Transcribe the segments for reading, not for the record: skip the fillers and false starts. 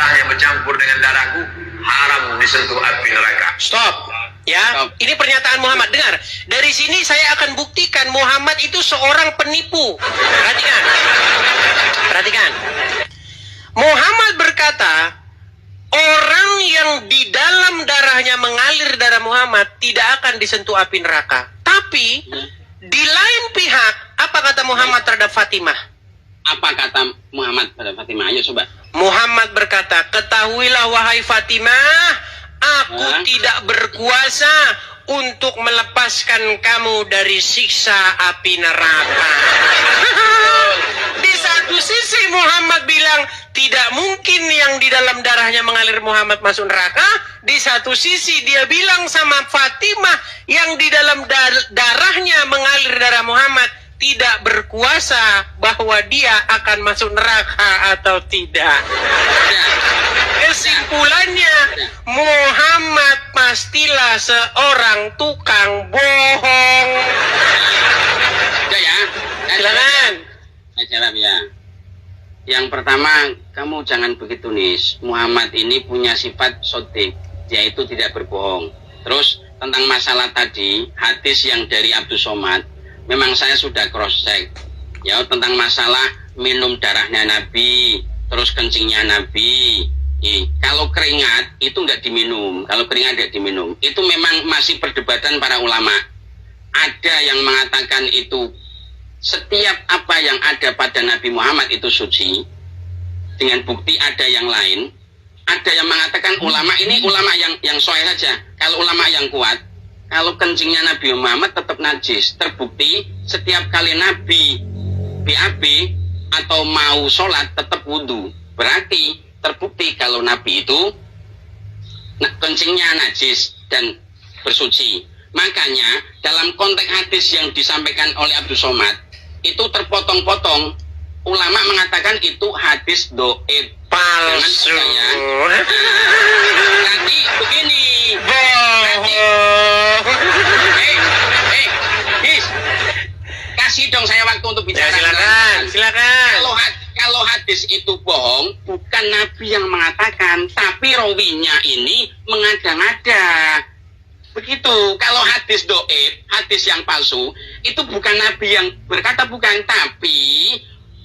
darah yang bercampur dengan darahku haram disentuh api neraka. Stop. Ya, ini pernyataan Muhammad. Dengar, dari sini saya akan buktikan Muhammad itu seorang penipu. Perhatikan. Perhatikan. Muhammad berkata, orang yang di dalam darahnya mengalir darah Muhammad tidak akan disentuh api neraka. Tapi di lain pihak, apa kata Muhammad terhadap Fatimah? Apa kata Muhammad terhadap Fatimah? Ayo coba. Muhammad berkata, ketahuilah wahai Fatimah, aku tidak berkuasa untuk melepaskan kamu dari siksa api neraka. Di satu sisi Muhammad bilang tidak mungkin yang di dalam darahnya mengalir Muhammad masuk neraka. Di satu sisi dia bilang sama Fatimah yang di dalam darahnya mengalir darah Muhammad tidak berkuasa bahwa dia akan masuk neraka atau tidak. Kesimpulannya, Muhammad pastilah seorang tukang bohong. Ya. Silakan. Saya jawab ya. Yang pertama, kamu jangan begitu nis. Muhammad ini punya sifat sodik, yaitu tidak berbohong. Terus tentang masalah tadi, hadis yang dari Abdul Somad, memang saya sudah cross check. Ya, tentang masalah minum darahnya Nabi, terus kencingnya Nabi. Kalau keringat itu nggak diminum, kalau keringat nggak diminum, itu memang masih perdebatan para ulama. Ada yang mengatakan itu setiap apa yang ada pada Nabi Muhammad itu suci, dengan bukti ada yang lain. Ada yang mengatakan ulama ini ulama yang sahih saja. Kalau ulama yang kuat, kalau kencingnya Nabi Muhammad tetap najis, terbukti setiap kali Nabi BAB atau mau sholat tetap wudhu. Berarti terbukti kalau Nabi itu kencingnya najis dan bersuci. Makanya dalam konteks hadis yang disampaikan oleh Abdul Somad itu terpotong-potong. Ulama mengatakan itu hadis doib. Palsu. Nanti begini. Kasih dong saya waktu untuk bicara. Ya, silakan. Kalau hadis itu bohong, bukan Nabi yang mengatakan, tapi rawinya ini mengada-ngada. Begitu. Kalau hadis doib, hadis yang palsu, itu bukan Nabi yang berkata, bukan, tapi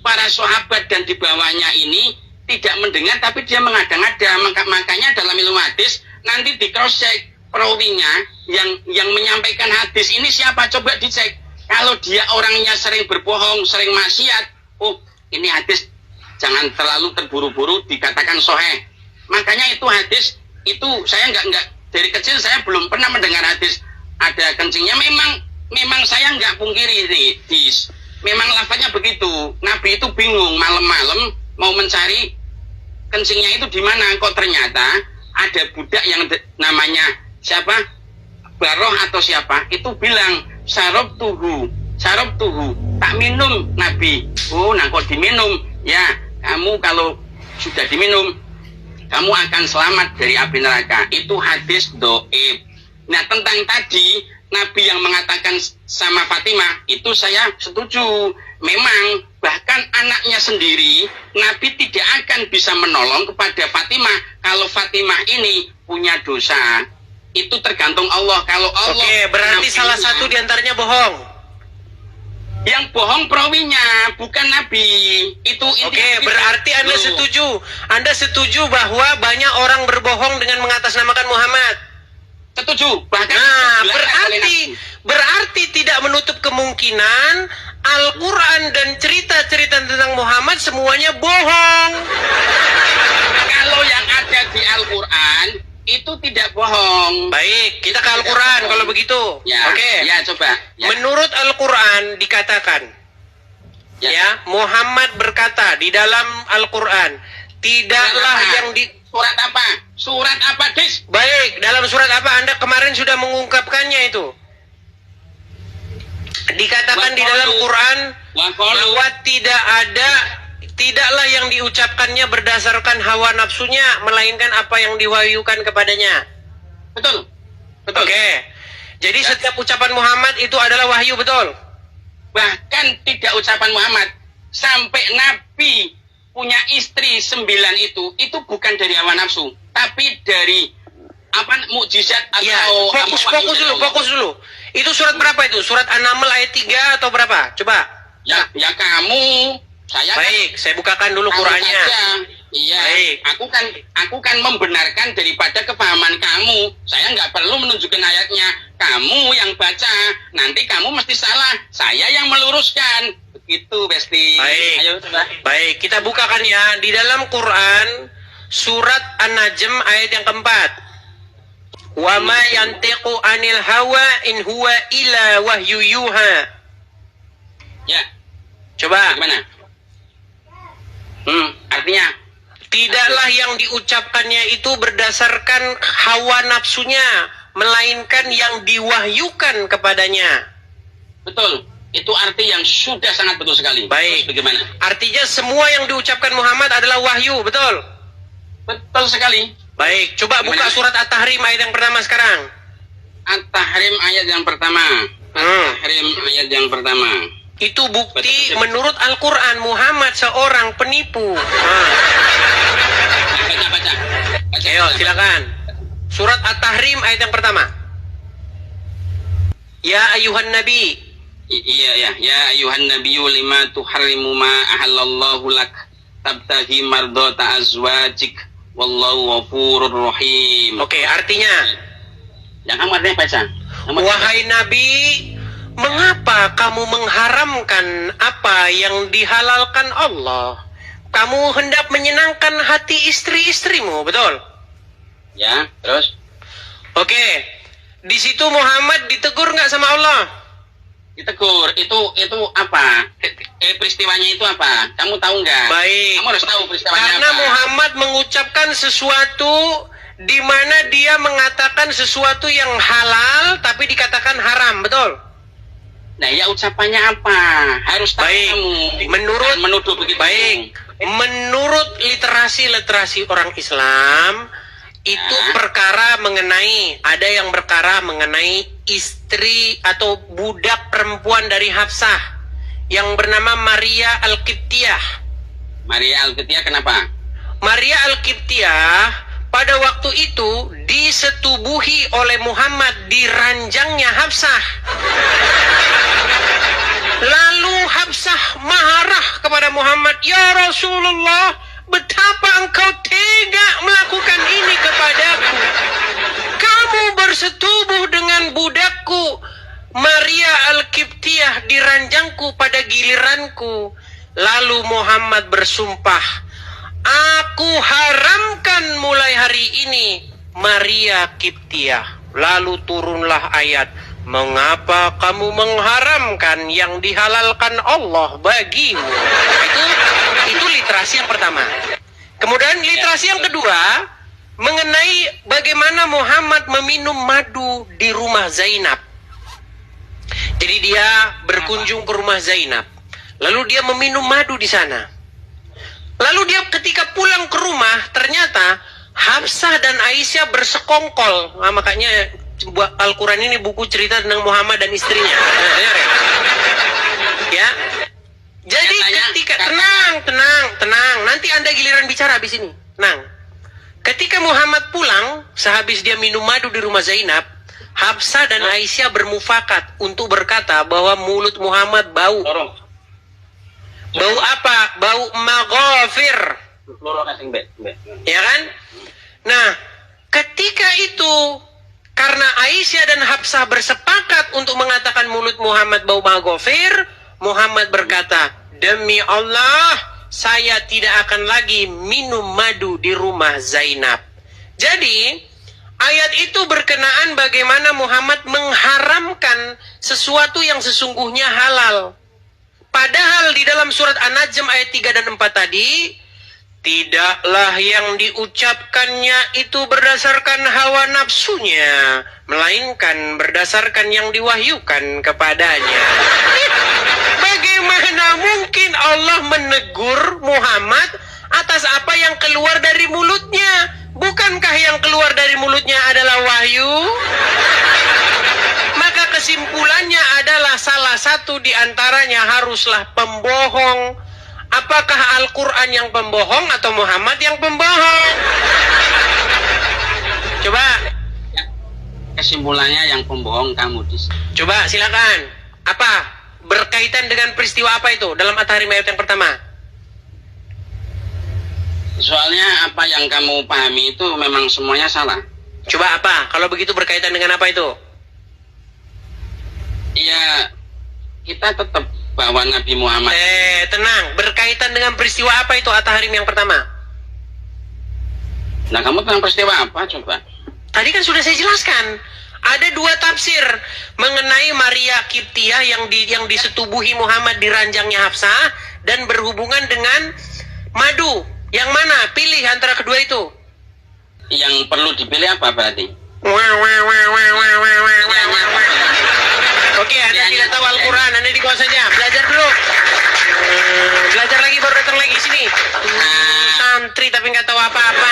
para sahabat dan di bawahnya ini tidak mendengar, tapi dia mengada-ngada. Makanya dalam ilmu hadis nanti di cross check perawinya yang menyampaikan hadis ini siapa, coba dicek. Kalau dia orangnya sering berbohong, sering maksiat, oh ini hadis jangan terlalu terburu-buru dikatakan sahih. Makanya itu hadis itu saya enggak dari kecil saya belum pernah mendengar hadis ada kencingnya. Memang saya enggak pungkiri dis. Memang lafaznya begitu. Nabi itu bingung malam-malam mau mencari kencingnya itu di mana. Kok ternyata ada budak yang namanya siapa? Baroh atau siapa? Itu bilang syarab tuhu, tak minum Nabi. Oh, nah kok diminum? Ya, kamu kalau sudah diminum, kamu akan selamat dari api neraka. Itu hadis doib. Nah, tentang tadi Nabi yang mengatakan sama Fatimah, itu saya setuju. Memang bahkan anaknya sendiri, Nabi tidak akan bisa menolong kepada Fatimah. Kalau Fatimah ini punya dosa, itu tergantung Allah. Kalau Allah, oke, berarti salah satu diantaranya bohong. Yang bohong perawinya, bukan Nabi. Itu oke, berarti Anda setuju. Anda setuju bahwa banyak orang berbohong dengan mengatasnamakan Muhammad. Setuju. Bahkan berarti tidak menutup kemungkinan Al-Quran dan cerita-cerita tentang Muhammad semuanya bohong. Kalau yang ada di Al-Quran itu tidak bohong. Baik, kita ke Al-Quran kalau begitu. Ya, oke. Ya, coba. Ya. Menurut Al-Quran dikatakan, ya, Muhammad berkata di dalam Al-Quran, tidaklah yang di... Surat apa? Surat apa, Dis? Baik, dalam surat apa? Anda kemarin sudah mengungkapkannya itu. Dikatakan di dalam Quran bahwa tidaklah yang diucapkannya berdasarkan hawa nafsunya, melainkan apa yang diwahyukan kepadanya. Betul. Oke. Jadi setiap ucapan Muhammad itu adalah wahyu, betul? Bahkan tidak ucapan Muhammad, sampai Nabi punya istri 9 itu bukan dari hawa nafsu, tapi dari mukjizat atau Ya, fokus dulu. Itu surat berapa itu? Surat An-Naml ayat 3 atau berapa? Coba. Ya kamu, saya Baik, saya bukakan dulu kan, Qurannya. Iya, Baik. aku kan membenarkan daripada kepahaman kamu. Saya nggak perlu menunjukkan ayatnya. Kamu yang baca, nanti kamu mesti salah. Saya yang meluruskan. Begitu, Besti. Baik. Ayo, coba. Baik, kita bukakan ya di dalam Quran surat An-Najm ayat yang keempat. Wa ma yantiqu anil hawa in huwa illa wahyu yuha. Ya, Coba. gimana? Artinya Tidaklah yang diucapkannya itu berdasarkan hawa nafsunya, melainkan yang diwahyukan kepadanya. betul. Itu arti yang sudah sangat betul sekali. Baik. Terus bagaimana? Artinya semua yang diucapkan Muhammad adalah wahyu, betul? Betul sekali. Baik, coba buka Gimana? surat At-Tahrim ayat yang pertama sekarang. At-Tahrim ayat yang pertama. At-Tahrim ayat yang pertama. Itu bukti Betul. menurut Al-Quran Muhammad seorang penipu. Baca. Ayo, silakan. Surat At-Tahrim ayat yang pertama. Ya ayuhan nabi. Iya. Ya ayuhan nabiyyu lima tuharrimu ma ahallallahu lak tabtaghi mardata azwajik wallahu ghafurur rahim. Oke, artinya, Yang kamu artinya baca. wahai nabi, mengapa kamu mengharamkan apa yang dihalalkan Allah? Kamu hendak menyenangkan hati istri-istrimu, betul? Ya, terus Oke, di situ Muhammad ditegur nggak sama Allah? ditegur. Itu apa? Peristiwanya itu apa? Kamu tahu nggak? Baik. Kamu harus tahu peristiwanya Karena apa. Muhammad mengucapkan sesuatu di mana dia mengatakan sesuatu yang halal tapi dikatakan haram, betul? Nah, ya ucapannya apa? Harus tahu Baik. kamu. Menurut Jangan menuduh begitu. Baik. Menurut literasi orang Islam itu perkara mengenai, ada yang perkara mengenai istri atau budak perempuan dari Hafsah yang bernama Maria Al-Qibtiyah. Maria Al-Qibtiyah kenapa? Maria Al-Qibtiyah pada waktu itu disetubuhi oleh Muhammad di ranjangnya Hafsah. Lalu Hafsah marah kepada Muhammad, "Ya Rasulullah, betapa engkau tega melakukan ini kepadaku. Kamu bersetubuh dengan budakku Maria Al-Qibtiyah di ranjangku pada giliranku." Lalu Muhammad bersumpah, "Aku haramkan mulai hari ini Maria Qibtiyah." Lalu turunlah ayat, "Mengapa kamu mengharamkan yang dihalalkan Allah bagimu?" Itu literasi yang pertama. Kemudian literasi yang kedua mengenai bagaimana Muhammad meminum madu di rumah Zainab. Jadi dia berkunjung ke rumah Zainab. Lalu dia meminum madu di sana. Lalu dia ketika pulang ke rumah ternyata Hafsah dan Aisyah bersekongkol. Nah, makanya Al-Quran ini buku cerita tentang Muhammad dan istrinya. Ya. Jadi ketika tenang, nanti Anda giliran bicara habis ini. Tenang. Ketika Muhammad pulang, sehabis dia minum madu di rumah Zainab, Hafsah dan Aisyah bermufakat untuk berkata bahwa mulut Muhammad bau. Bau apa? Bau maghafir. Ya kan? Nah, ketika itu karena Aisyah dan Hafsah bersepakat untuk mengatakan mulut Muhammad bau maghafir, Muhammad berkata, "Demi Allah, saya tidak akan lagi minum madu di rumah Zainab." Jadi, ayat itu berkenaan bagaimana Muhammad mengharamkan sesuatu yang sesungguhnya halal. Padahal di dalam surat An-Najm ayat 3 dan 4 tadi, tidaklah yang diucapkannya itu berdasarkan hawa nafsunya, melainkan berdasarkan yang diwahyukan kepadanya. Bagaimana mungkin Allah menegur Muhammad atas apa yang keluar dari mulutnya? Bukankah yang keluar dari mulutnya adalah wahyu? Maka kesimpulannya adalah salah satu di antaranya haruslah pembohong Apakah Al-Quran yang pembohong atau Muhammad yang pembohong? Coba. Kesimpulannya yang pembohong kamu, Dis. Coba silakan. Apa? Berkaitan dengan peristiwa apa itu dalam At-Tahrim ayat yang pertama? Soalnya apa yang kamu pahami itu memang semuanya salah. Coba apa? Kalau begitu berkaitan dengan apa itu? Iya, kita tetap bahwa Nabi Muhammad. Tenang. Berkaitan dengan peristiwa apa itu At-Tahrim yang pertama? Nah, kamu tentang peristiwa apa coba? Tadi kan sudah saya jelaskan. Ada dua tafsir mengenai Maria Kiptiah yang disetubuhi Muhammad di ranjangnya Hafsah dan berhubungan dengan madu. Yang mana? Pilih antara kedua itu. Yang perlu dipilih apa berarti? Oke, Anda tidak tahu Al-Quran, Anda di bawah saja. Belajar dulu. Belajar lagi baru datang lagi sini. Santri tapi nggak tahu apa-apa.